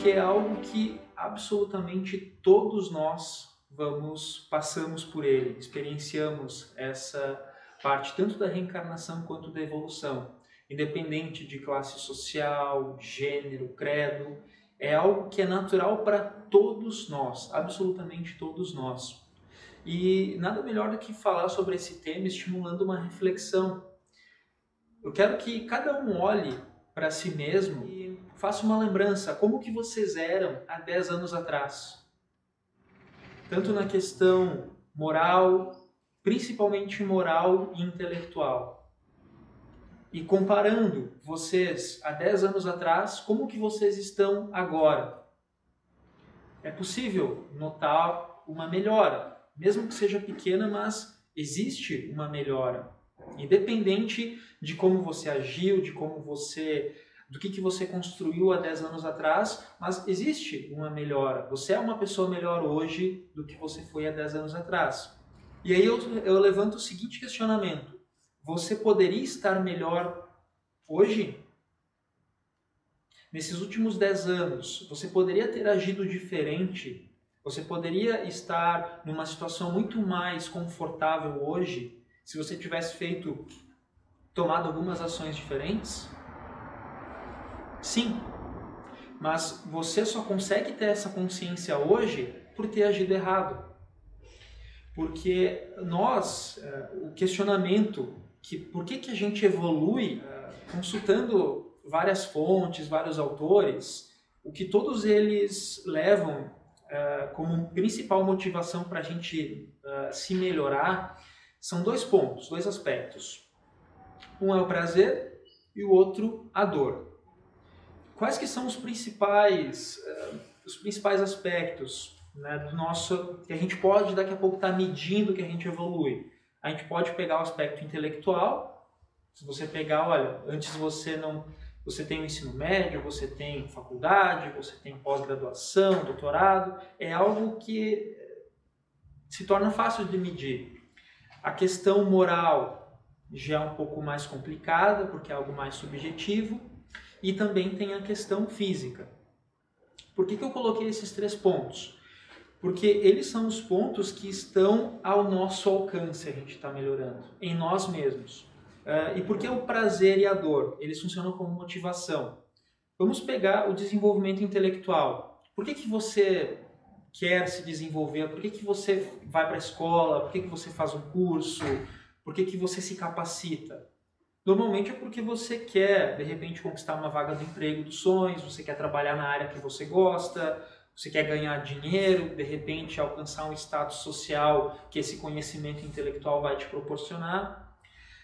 porque é algo que absolutamente todos nós passamos por ele, experienciamos essa parte tanto da reencarnação quanto da evolução, independente de classe social, gênero, credo, é algo que é natural para todos nós, absolutamente todos nós. E nada melhor do que falar sobre esse tema estimulando uma reflexão. Eu quero que cada um olhe para si mesmo e faça uma lembrança, como que vocês eram há 10 anos atrás. Tanto na questão moral, principalmente moral e intelectual. E comparando vocês há 10 anos atrás, como que vocês estão agora? É possível notar uma melhora, mesmo que seja pequena, mas existe uma melhora. Independente de como você agiu, do que você construiu há 10 anos atrás, mas existe uma melhora. Você é uma pessoa melhor hoje do que você foi há 10 anos atrás. E aí eu levanto o seguinte questionamento. Você poderia estar melhor hoje? Nesses últimos 10 anos, você poderia ter agido diferente? Você poderia estar numa situação muito mais confortável hoje se você tivesse tomado algumas ações diferentes? Sim, mas você só consegue ter essa consciência hoje por ter agido errado. Porque o questionamento, por que a gente evolui, consultando várias fontes, vários autores, o que todos eles levam como principal motivação para a gente se melhorar, são 2 pontos, 2 aspectos. Um é o prazer e o outro a dor. Quais que são os principais aspectos, né, do nosso, que a gente pode daqui a pouco estar medindo que a gente evolui? A gente pode pegar o aspecto intelectual. Se você pegar, olha, antes você tem o ensino médio, você tem faculdade, você tem pós-graduação, doutorado, é algo que se torna fácil de medir. A questão moral já é um pouco mais complicada, porque é algo mais subjetivo, e também tem a questão física. Por que eu coloquei esses 3 pontos? Porque eles são os pontos que estão ao nosso alcance, a gente está melhorando, em nós mesmos. E por que o prazer e a dor? Eles funcionam como motivação. Vamos pegar o desenvolvimento intelectual. Por que você quer se desenvolver? Por que você vai para a escola? Por que você faz um curso? Por que você se capacita? Normalmente é porque você quer, de repente, conquistar uma vaga do emprego dos sonhos, você quer trabalhar na área que você gosta, você quer ganhar dinheiro, de repente alcançar um status social que esse conhecimento intelectual vai te proporcionar.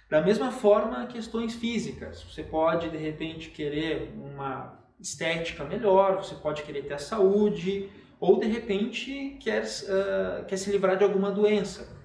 Da mesma forma, questões físicas. Você pode, de repente, querer uma estética melhor, você pode querer ter a saúde, ou, de repente, quer se livrar de alguma doença.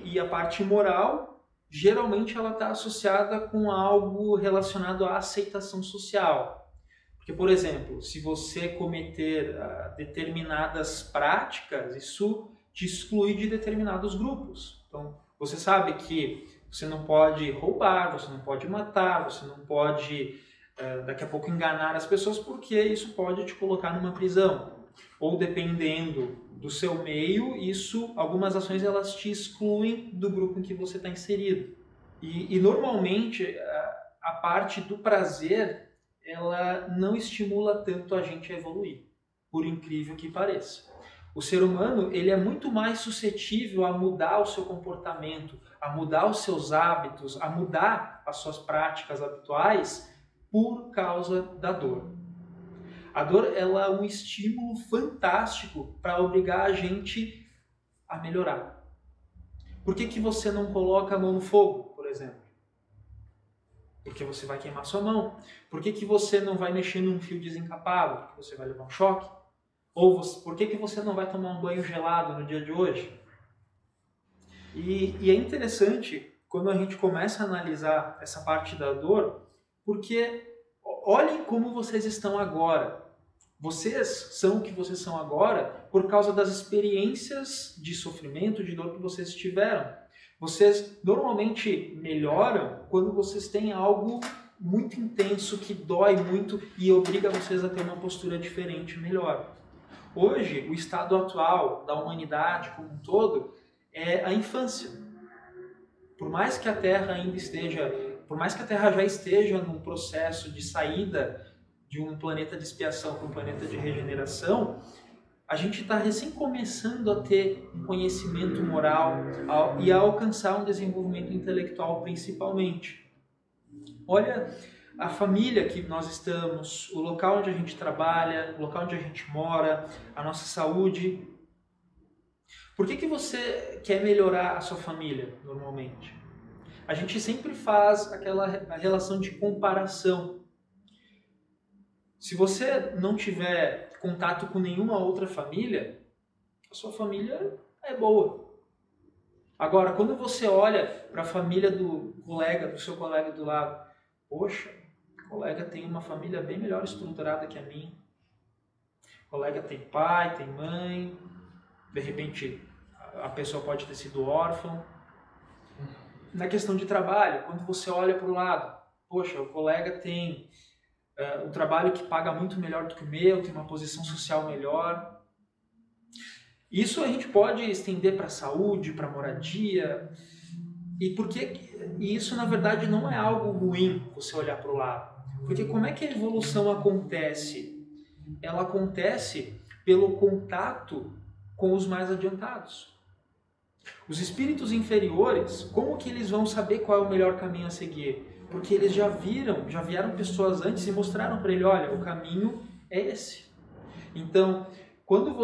E a parte moral, geralmente, ela está associada com algo relacionado à aceitação social. Porque, por exemplo, se você cometer determinadas práticas, isso te exclui de determinados grupos. Então, você sabe que você não pode roubar, você não pode matar, você não pode, daqui a pouco, enganar as pessoas, porque isso pode te colocar numa prisão. Ou, dependendo do seu meio, algumas ações elas te excluem do grupo em que você está inserido. E normalmente, a parte do prazer, ela não estimula tanto a gente a evoluir, por incrível que pareça. O ser humano ele é muito mais suscetível a mudar o seu comportamento, a mudar os seus hábitos, a mudar as suas práticas habituais por causa da dor. A dor ela é um estímulo fantástico para obrigar a gente a melhorar. Por que você não coloca a mão no fogo, por exemplo? Porque você vai queimar sua mão. Por que você não vai mexer num fio desencapado? Porque você vai levar um choque. Ou por que você não vai tomar um banho gelado no dia de hoje? E é interessante quando a gente começa a analisar essa parte da dor, porque olhem como vocês estão agora. Vocês são o que vocês são agora por causa das experiências de sofrimento, de dor que vocês tiveram. Vocês normalmente melhoram quando vocês têm algo muito intenso, que dói muito e obriga vocês a ter uma postura diferente, melhor. Hoje, o estado atual da humanidade como um todo é a infância. Por mais que a Terra já esteja num processo de saída de um planeta de expiação para um planeta de regeneração, a gente está recém começando a ter um conhecimento moral e a alcançar um desenvolvimento intelectual principalmente. Olha a família que nós estamos, o local onde a gente trabalha, o local onde a gente mora, a nossa saúde. Por que você quer melhorar a sua família normalmente? A gente sempre faz aquela relação de comparação. Se você não tiver contato com nenhuma outra família, a sua família é boa. Agora, quando você olha para a família do seu colega do lado, poxa, o colega tem uma família bem melhor estruturada que a minha. O colega tem pai, tem mãe, de repente a pessoa pode ter sido órfã. Na questão de trabalho, quando você olha para o lado, poxa, o colega tem um trabalho que paga muito melhor do que o meu, tem uma posição social melhor. Isso a gente pode estender para a saúde, para a moradia. E isso, na verdade, não é algo ruim, você olhar para o lado. Porque como é que a evolução acontece? Ela acontece pelo contato com os mais adiantados. Os espíritos inferiores, como que eles vão saber qual é o melhor caminho a seguir? Porque eles já vieram pessoas antes e mostraram para ele, olha, o caminho é esse. Então, quando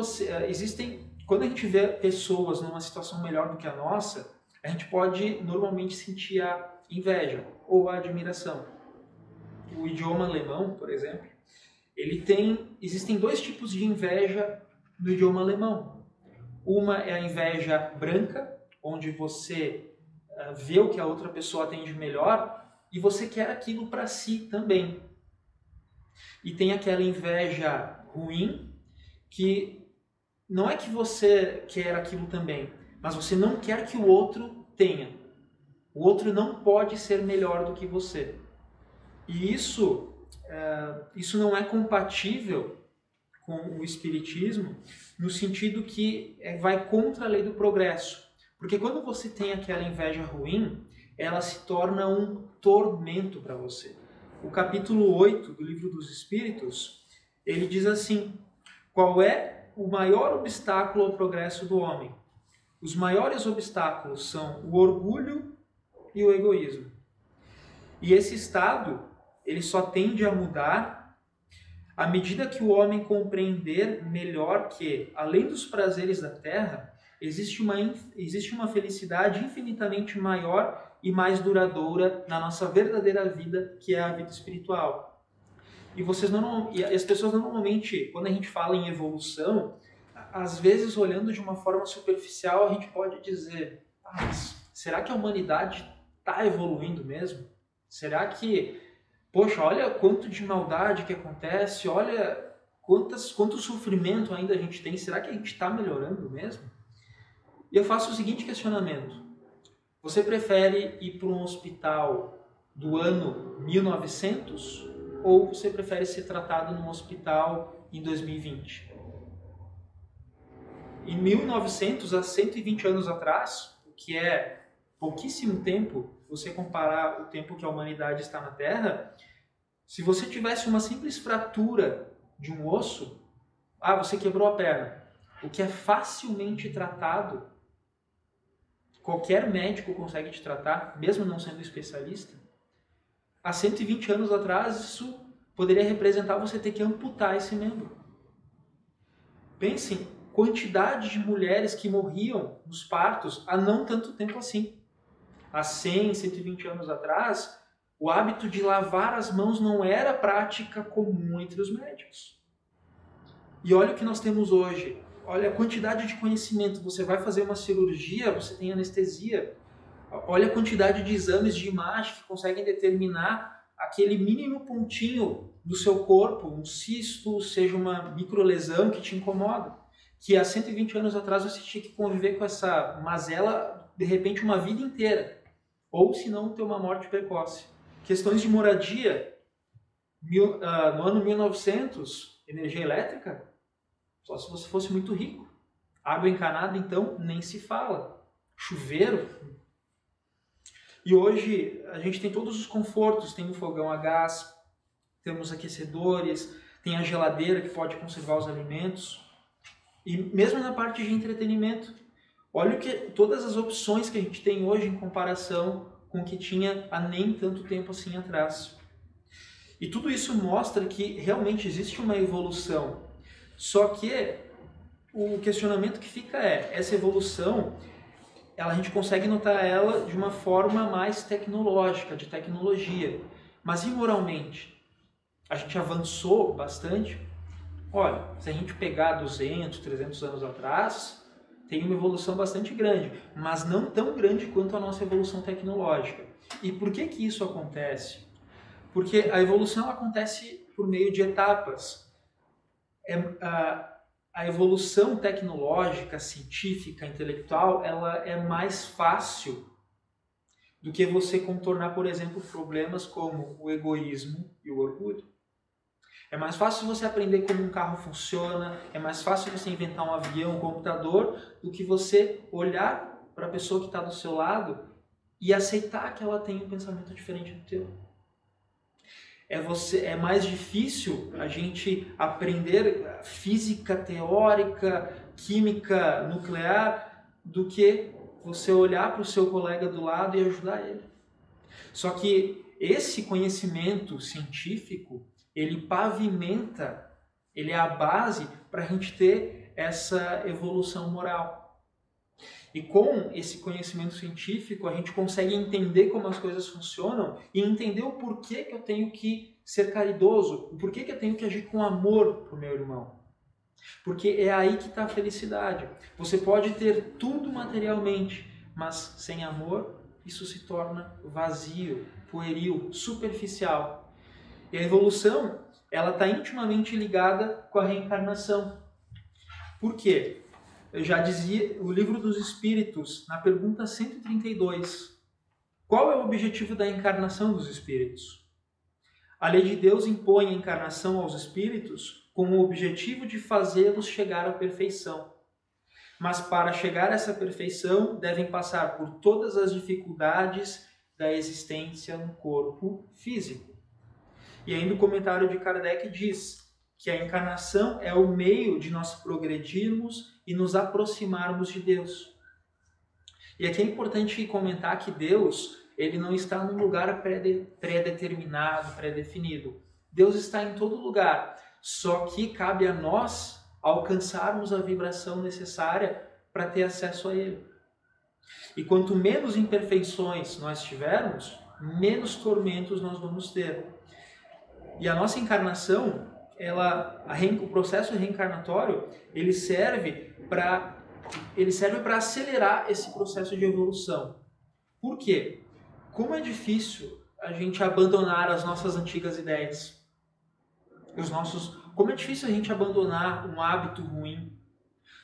a gente vê pessoas numa situação melhor do que a nossa, a gente pode normalmente sentir a inveja ou a admiração. O idioma alemão, por exemplo, existem dois tipos de inveja no idioma alemão. Uma é a inveja branca, onde você vê o que a outra pessoa tem de melhor e você quer aquilo para si também. E tem aquela inveja ruim, que não é que você quer aquilo também, mas você não quer que o outro tenha. O outro não pode ser melhor do que você. E isso não é compatível com o espiritismo, no sentido que vai contra a lei do progresso. Porque quando você tem aquela inveja ruim, ela se torna um tormento para você. O capítulo 8 do Livro dos Espíritos, ele diz assim: qual é o maior obstáculo ao progresso do homem? Os maiores obstáculos são o orgulho e o egoísmo. E esse estado, ele só tende a mudar à medida que o homem compreender melhor que, além dos prazeres da terra, existe uma felicidade infinitamente maior e mais duradoura na nossa verdadeira vida, que é a vida espiritual. E as pessoas normalmente, quando a gente fala em evolução, às vezes olhando de uma forma superficial, a gente pode dizer, mas será que a humanidade está evoluindo mesmo? Será que, poxa, olha quanto de maldade que acontece, olha quanto sofrimento ainda a gente tem, será que a gente está melhorando mesmo? E eu faço o seguinte questionamento: você prefere ir para um hospital do ano 1900 ou você prefere ser tratado num hospital em 2020? Em 1900, há 120 anos atrás, o que é pouquíssimo tempo, se você comparar o tempo que a humanidade está na Terra, se você tivesse uma simples fratura de um osso, você quebrou a perna, o que é facilmente tratado, qualquer médico consegue te tratar, mesmo não sendo especialista. Há 120 anos atrás, isso poderia representar você ter que amputar esse membro. Pensem, quantidade de mulheres que morriam nos partos há não tanto tempo assim. Há 100, 120 anos atrás, o hábito de lavar as mãos não era prática comum entre os médicos. E olha o que nós temos hoje. Olha a quantidade de conhecimento. Você vai fazer uma cirurgia, você tem anestesia. Olha a quantidade de exames de imagem que conseguem determinar aquele mínimo pontinho do seu corpo, um cisto, seja uma microlesão que te incomoda. Que há 120 anos atrás você tinha que conviver com essa mazela, de repente, uma vida inteira. Ou, se não, ter uma morte precoce. questões de moradia, no ano 1900, energia elétrica, só se você fosse muito rico. Água encanada, então, nem se fala. Chuveiro. E hoje a gente tem todos os confortos, tem o fogão a gás, temos aquecedores, tem a geladeira que pode conservar os alimentos. E mesmo na parte de entretenimento, olha todas as opções que a gente tem hoje em comparação com o que tinha há nem tanto tempo assim atrás. E tudo isso mostra que realmente existe uma evolução. Só que o questionamento que fica é, essa evolução, a gente consegue notar ela de uma forma mais tecnológica, de tecnologia. Mas e moralmente? A gente avançou bastante? Olha, se a gente pegar 200, 300 anos atrás, tem uma evolução bastante grande, mas não tão grande quanto a nossa evolução tecnológica. E por que que isso acontece? Porque a evolução acontece por meio de etapas. A evolução tecnológica, científica, intelectual, ela é mais fácil do que você contornar, por exemplo, problemas como o egoísmo e o orgulho. É mais fácil você aprender como um carro funciona, é mais fácil você inventar um avião, um computador, do que você olhar para a pessoa que está do seu lado e aceitar que ela tem um pensamento diferente do teu. É mais difícil a gente aprender física teórica, química nuclear, do que você olhar para o seu colega do lado e ajudar ele. Só que esse conhecimento científico, ele pavimenta, ele é a base para a gente ter essa evolução moral. E com esse conhecimento científico, a gente consegue entender como as coisas funcionam e entender o porquê que eu tenho que ser caridoso, o porquê que eu tenho que agir com amor para o meu irmão. Porque é aí que está a felicidade. Você pode ter tudo materialmente, mas sem amor, isso se torna vazio, pueril, superficial. E a evolução, ela está intimamente ligada com a reencarnação. Por quê? Eu já dizia, o Livro dos Espíritos, na pergunta 132, qual é o objetivo da encarnação dos espíritos? A lei de Deus impõe a encarnação aos espíritos com o objetivo de fazê-los chegar à perfeição. Mas para chegar a essa perfeição, devem passar por todas as dificuldades da existência no corpo físico. E ainda o comentário de Kardec diz que a encarnação é o meio de nós progredirmos e nos aproximarmos de Deus. E aqui é importante comentar que Deus, ele não está num lugar pré-determinado, pré-definido. Deus está em todo lugar, só que cabe a nós alcançarmos a vibração necessária para ter acesso a Ele. E quanto menos imperfeições nós tivermos, menos tormentos nós vamos ter. E a nossa encarnação, o processo reencarnatório, ele serve para acelerar esse processo de evolução. Por quê? Como é difícil a gente abandonar as nossas antigas ideias. Como é difícil a gente abandonar um hábito ruim.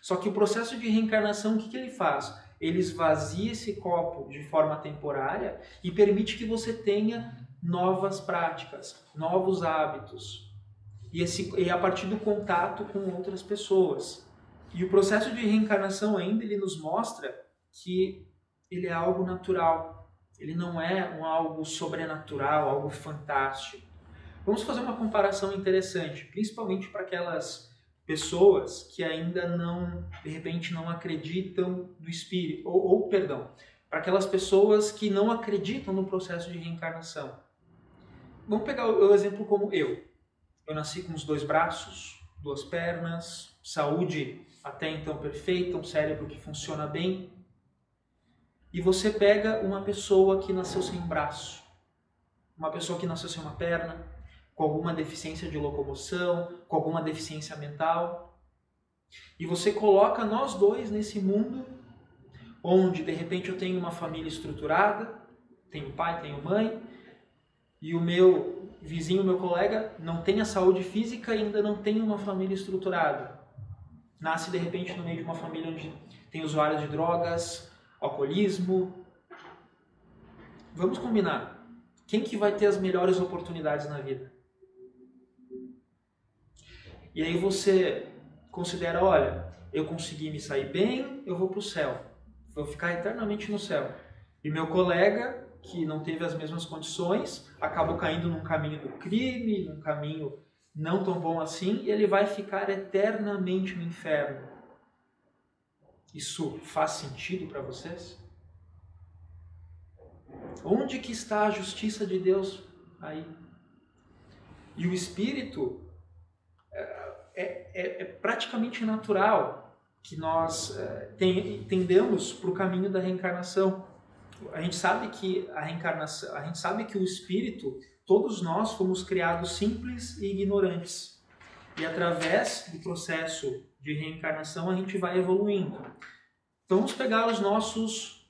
Só que o processo de reencarnação, o que ele faz? Ele esvazia esse copo de forma temporária e permite que você tenha novas práticas, novos hábitos. E a partir do contato com outras pessoas. E o processo de reencarnação ainda, ele nos mostra que ele é algo natural. Ele não é algo sobrenatural, algo fantástico. Vamos fazer uma comparação interessante, principalmente para aquelas pessoas que ainda de repente não acreditam no espírito, para aquelas pessoas que não acreditam no processo de reencarnação. Vamos pegar o exemplo como eu. Eu nasci com os 2 braços, 2 pernas, saúde até então perfeita, um cérebro que funciona bem. E você pega uma pessoa que nasceu sem braço, uma pessoa que nasceu sem uma perna, com alguma deficiência de locomoção, com alguma deficiência mental. E você coloca nós dois nesse mundo onde, de repente, eu tenho uma família estruturada, tenho pai, tenho mãe, e o meu vizinho, meu colega, não tem a saúde física e ainda não tem uma família estruturada. Nasce, de repente, no meio de uma família onde tem usuários de drogas, alcoolismo. Vamos combinar. Quem que vai ter as melhores oportunidades na vida? E aí você considera, olha, eu consegui me sair bem, eu vou para o céu. Vou ficar eternamente no céu. E meu colega, que não teve as mesmas condições, acabou caindo num caminho do crime, num caminho não tão bom assim, e ele vai ficar eternamente no inferno. Isso faz sentido para vocês? Onde que está a justiça de Deus aí? E o Espírito é praticamente natural que nós tendemos para o caminho da reencarnação. A gente sabe que a reencarnação, a gente sabe que o Espírito, todos nós fomos criados simples e ignorantes. E através do processo de reencarnação a gente vai evoluindo. Então vamos pegar os nossos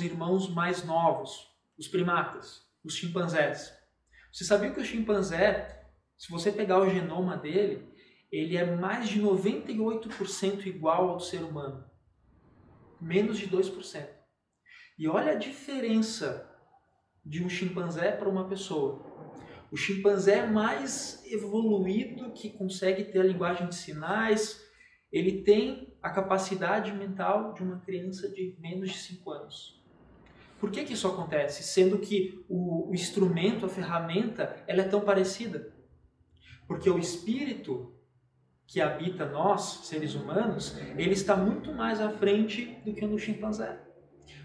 irmãos mais novos, os primatas, os chimpanzés. Você sabia que o chimpanzé, se você pegar o genoma dele, ele é mais de 98% igual ao do ser humano. Menos de 2%. E olha a diferença de um chimpanzé para uma pessoa. O chimpanzé mais evoluído, que consegue ter a linguagem de sinais, ele tem a capacidade mental de uma criança de menos de 5 anos. Por que isso acontece? Sendo que o instrumento, a ferramenta, ela é tão parecida. Porque o espírito que habita nós, seres humanos, ele está muito mais à frente do que o do chimpanzé.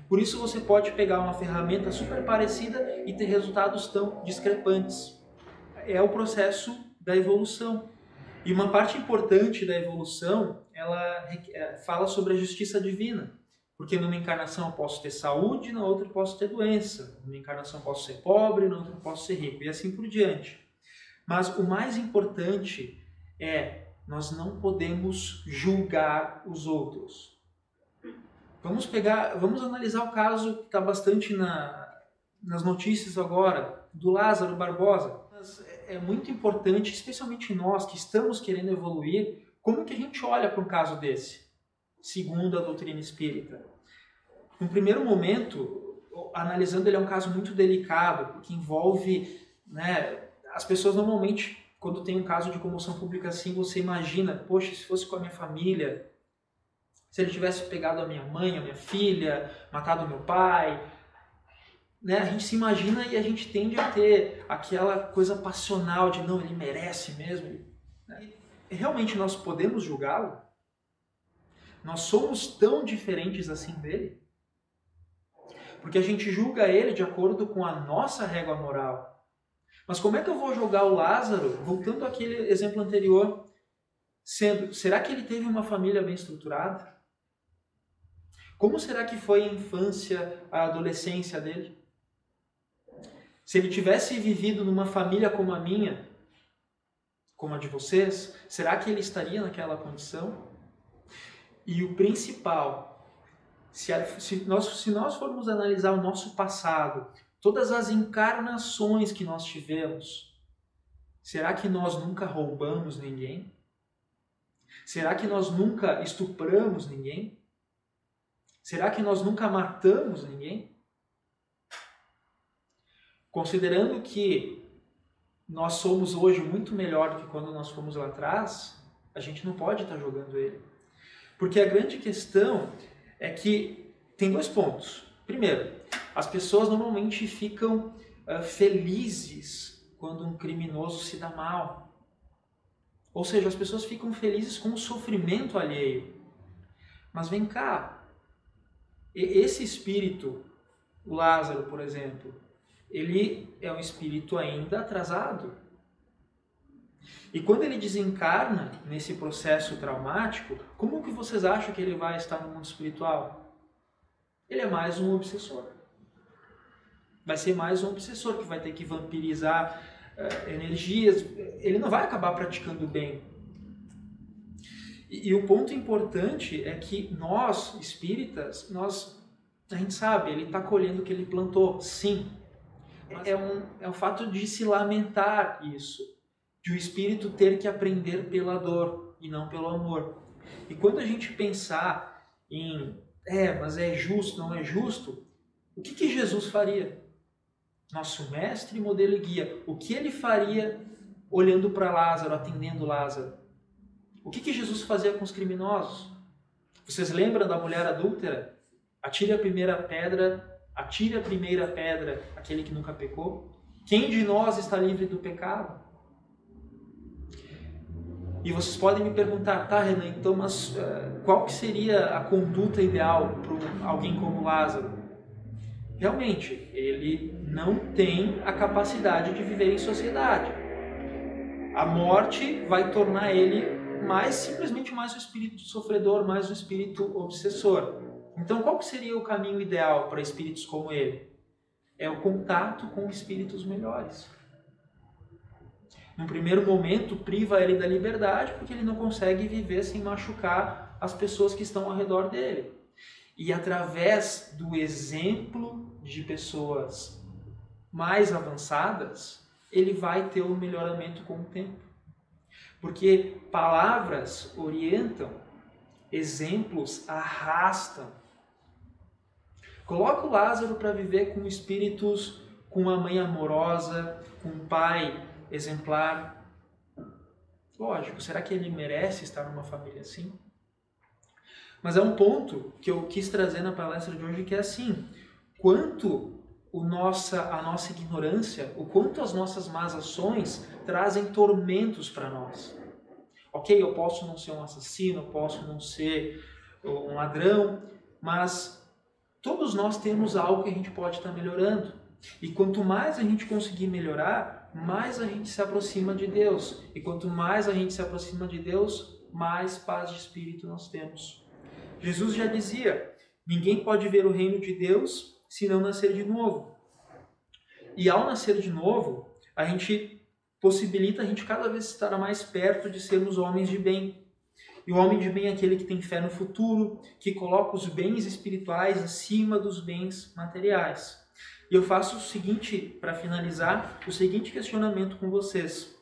Por isso você pode pegar uma ferramenta super parecida e ter resultados tão discrepantes. É o processo da evolução. E uma parte importante da evolução, ela fala sobre a justiça divina. Porque numa encarnação eu posso ter saúde, na outra eu posso ter doença. Numa encarnação eu posso ser pobre, na outra eu posso ser rico. E assim por diante. Mas o mais importante é, nós não podemos julgar os outros. Vamos analisar o caso que está bastante nas notícias agora, do Lázaro Barbosa. É muito importante, especialmente nós que estamos querendo evoluir, como que a gente olha para um caso desse, segundo a doutrina espírita. No primeiro momento, analisando, ele é um caso muito delicado, porque envolve, as pessoas normalmente, quando tem um caso de comoção pública assim, você imagina, poxa, se fosse com a minha família, se ele tivesse pegado a minha mãe, a minha filha, matado o meu pai, a gente se imagina e a gente tende a ter aquela coisa passional de não, ele merece mesmo. E realmente nós podemos julgá-lo? Nós somos tão diferentes assim dele? Porque a gente julga ele de acordo com a nossa régua moral. Mas como é que eu vou julgar o Lázaro, voltando àquele exemplo anterior, será que ele teve uma família bem estruturada? Como será que foi a infância, a adolescência dele? Se ele tivesse vivido numa família como a minha, como a de vocês, será que ele estaria naquela condição? E o principal, se nós formos analisar o nosso passado, todas as encarnações que nós tivemos, será que nós nunca roubamos ninguém? Será que nós nunca estupramos ninguém? Será que nós nunca matamos ninguém? Considerando que nós somos hoje muito melhor do que quando nós fomos lá atrás, a gente não pode estar jogando ele. Porque a grande questão é que tem 2 pontos. Primeiro, as pessoas normalmente ficam felizes quando um criminoso se dá mal. Ou seja, as pessoas ficam felizes com o sofrimento alheio. Mas vem cá, esse espírito, o Lázaro, por exemplo, ele é um espírito ainda atrasado. E quando ele desencarna nesse processo traumático, como que vocês acham que ele vai estar no mundo espiritual? Ele é mais um obsessor. Vai ser mais um obsessor que vai ter que vampirizar energias. Ele não vai acabar praticando bem. E o ponto importante é que nós, espíritas, a gente sabe, ele está colhendo o que ele plantou, sim. É um fato de se lamentar isso, de o espírito ter que aprender pela dor e não pelo amor. E quando a gente pensar em, mas é justo, não é justo, o que Jesus faria? nosso mestre, modelo e guia. O que ele faria olhando para Lázaro, atendendo Lázaro? O que Jesus fazia com os criminosos? Vocês lembram da mulher adúltera? Atire a primeira pedra, aquele que nunca pecou. Quem de nós está livre do pecado? E vocês podem me perguntar, tá, Renan, então, mas qual que seria a conduta ideal para alguém como Lázaro? Realmente, ele não tem a capacidade de viver em sociedade. A morte vai tornar ele simplesmente mais um espírito sofredor, mais um espírito obsessor. Então, qual que seria o caminho ideal para espíritos como ele? É o contato com espíritos melhores. No primeiro momento, priva ele da liberdade, porque ele não consegue viver sem machucar as pessoas que estão ao redor dele. E através do exemplo de pessoas mais avançadas, ele vai ter um melhoramento com o tempo. Porque palavras orientam, exemplos arrastam. Coloca o Lázaro para viver com espíritos, com uma mãe amorosa, com um pai exemplar. Lógico, será que ele merece estar numa família assim? Mas é um ponto que eu quis trazer na palestra de hoje, que é assim, quanto a nossa ignorância, o quanto as nossas más ações trazem tormentos para nós. Ok, eu posso não ser um assassino, eu posso não ser um ladrão, mas todos nós temos algo que a gente pode estar melhorando. E quanto mais a gente conseguir melhorar, mais a gente se aproxima de Deus. E quanto mais a gente se aproxima de Deus, mais paz de espírito nós temos. Jesus já dizia, ninguém pode ver o reino de Deus se não nascer de novo. E ao nascer de novo, a gente possibilita a gente cada vez estar mais perto de sermos homens de bem. E o homem de bem é aquele que tem fé no futuro, que coloca os bens espirituais acima dos bens materiais. E eu faço o seguinte, para finalizar, o seguinte questionamento com vocês.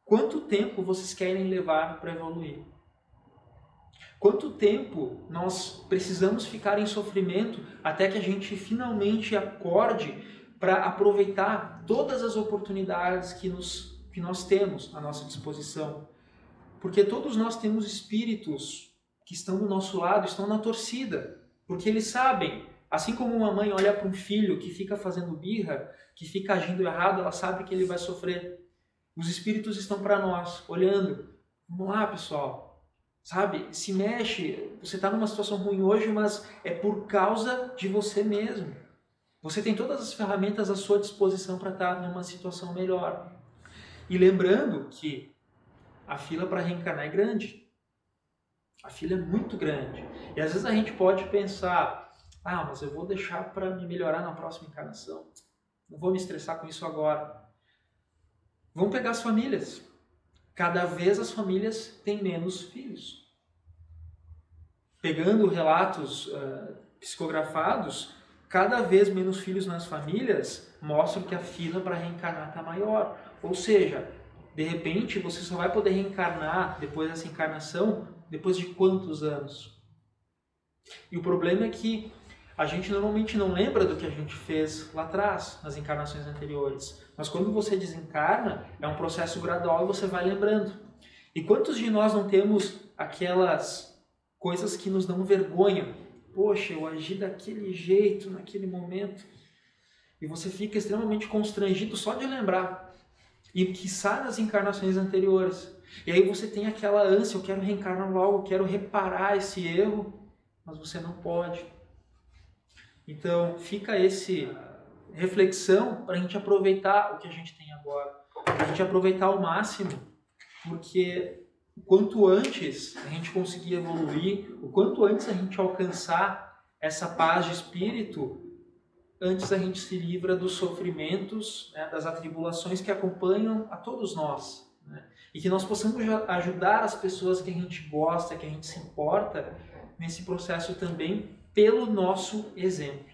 Quanto tempo vocês querem levar para evoluir? Quanto tempo nós precisamos ficar em sofrimento até que a gente finalmente acorde para aproveitar todas as oportunidades que nós temos à nossa disposição? Porque todos nós temos espíritos que estão do nosso lado, estão na torcida, porque eles sabem, assim como uma mãe olha para um filho que fica fazendo birra, que fica agindo errado, ela sabe que ele vai sofrer. Os espíritos estão para nós, olhando. Vamos lá, pessoal. Sabe, se mexe, você está numa situação ruim hoje, mas é por causa de você mesmo. Você tem todas as ferramentas à sua disposição para estar numa situação melhor. E lembrando que a fila para reencarnar é grande. A fila é muito grande. E às vezes a gente pode pensar, mas eu vou deixar para me melhorar na próxima encarnação. Não vou me estressar com isso agora. Vamos pegar as famílias. Cada vez as famílias têm menos filhos. Pegando relatos psicografados, cada vez menos filhos nas famílias mostram que a fila para reencarnar está maior. Ou seja, de repente você só vai poder reencarnar depois dessa encarnação, depois de quantos anos? E o problema é que a gente normalmente não lembra do que a gente fez lá atrás, nas encarnações anteriores. Mas quando você desencarna, é um processo gradual e você vai lembrando. E quantos de nós não temos aquelas coisas que nos dão vergonha? Poxa, eu agi daquele jeito, naquele momento. E você fica extremamente constrangido só de lembrar. E quiçá nas encarnações anteriores. E aí você tem aquela ânsia, eu quero reencarnar logo, eu quero reparar esse erro, mas você não pode. Então fica reflexão para a gente aproveitar o que a gente tem agora. Para a gente aproveitar ao máximo, porque o quanto antes a gente conseguir evoluir, o quanto antes a gente alcançar essa paz de espírito, antes a gente se livra dos sofrimentos, né, das atribulações que acompanham a todos nós. Né? E que nós possamos ajudar as pessoas que a gente gosta, que a gente se importa, nesse processo também, pelo nosso exemplo.